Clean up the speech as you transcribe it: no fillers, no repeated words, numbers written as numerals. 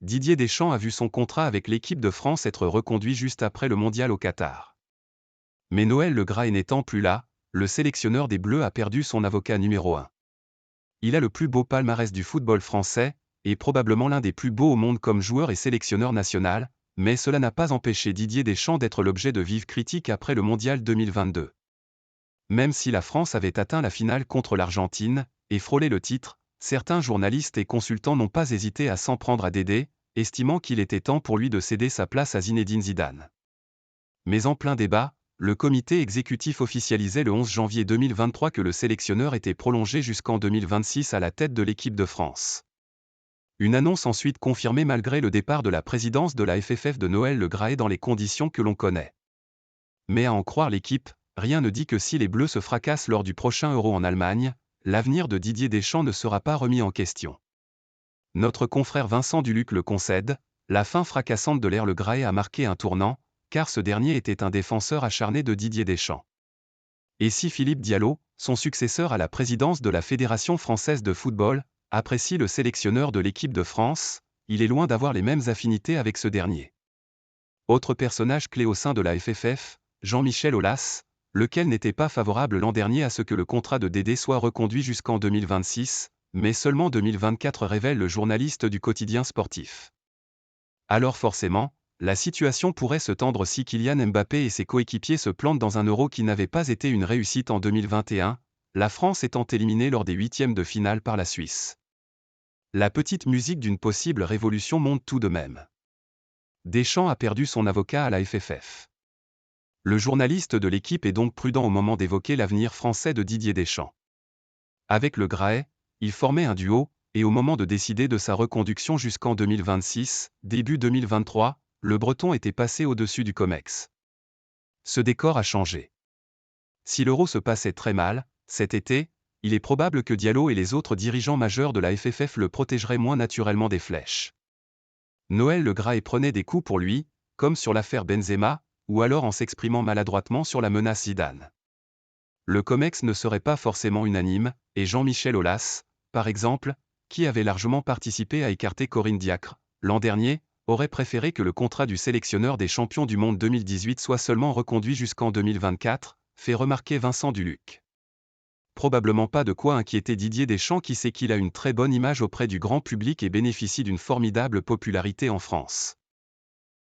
Didier Deschamps a vu son contrat avec l'équipe de France être reconduit juste après le mondial au Qatar. Mais Noël Le Graët n'étant plus là, le sélectionneur des Bleus a perdu son avocat numéro 1. Il a le plus beau palmarès du football français, et probablement l'un des plus beaux au monde comme joueur et sélectionneur national, mais cela n'a pas empêché Didier Deschamps d'être l'objet de vives critiques après le mondial 2022. Même si la France avait atteint la finale contre l'Argentine, et frôlé le titre, certains journalistes et consultants n'ont pas hésité à s'en prendre à Dédé, estimant qu'il était temps pour lui de céder sa place à Zinedine Zidane. Mais en plein débat, le comité exécutif officialisait le 11 janvier 2023 que le sélectionneur était prolongé jusqu'en 2026 à la tête de l'équipe de France. Une annonce ensuite confirmée malgré le départ de la présidence de la FFF de Noël Le Graët dans les conditions que l'on connaît. Mais à en croire l'équipe, rien ne dit que si les Bleus se fracassent lors du prochain Euro en Allemagne, l'avenir de Didier Deschamps ne sera pas remis en question. Notre confrère Vincent Duluc le concède, la fin fracassante de l'ère Le Graët a marqué un tournant, car ce dernier était un défenseur acharné de Didier Deschamps. Et si Philippe Diallo, son successeur à la présidence de la Fédération française de football, apprécie le sélectionneur de l'équipe de France, il est loin d'avoir les mêmes affinités avec ce dernier. Autre personnage clé au sein de la FFF, Jean-Michel Aulas, lequel n'était pas favorable l'an dernier à ce que le contrat de Dédé soit reconduit jusqu'en 2026, mais seulement 2024 révèle le journaliste du quotidien sportif. Alors forcément, la situation pourrait se tendre si Kylian Mbappé et ses coéquipiers se plantent dans un Euro qui n'avait pas été une réussite en 2021, la France étant éliminée lors des huitièmes de finale par la Suisse. La petite musique d'une possible révolution monte tout de même. Deschamps a perdu son avocat à la FFF. Le journaliste de l'équipe est donc prudent au moment d'évoquer l'avenir français de Didier Deschamps. Avec Le Graët, il formait un duo, et au moment de décider de sa reconduction jusqu'en 2026, début 2023, le Breton était passé au-dessus du COMEX. Ce décor a changé. Si l'Euro se passait très mal, cet été, il est probable que Diallo et les autres dirigeants majeurs de la FFF le protégeraient moins naturellement des flèches. Noël Le Graët prenait des coups pour lui, comme sur l'affaire Benzema, ou alors en s'exprimant maladroitement sur la menace Zidane. Le COMEX ne serait pas forcément unanime, et Jean-Michel Aulas, par exemple, qui avait largement participé à écarter Corinne Diacre, l'an dernier, aurait préféré que le contrat du sélectionneur des champions du monde 2018 soit seulement reconduit jusqu'en 2024, fait remarquer Vincent Duluc. Probablement pas de quoi inquiéter Didier Deschamps qui sait qu'il a une très bonne image auprès du grand public et bénéficie d'une formidable popularité en France.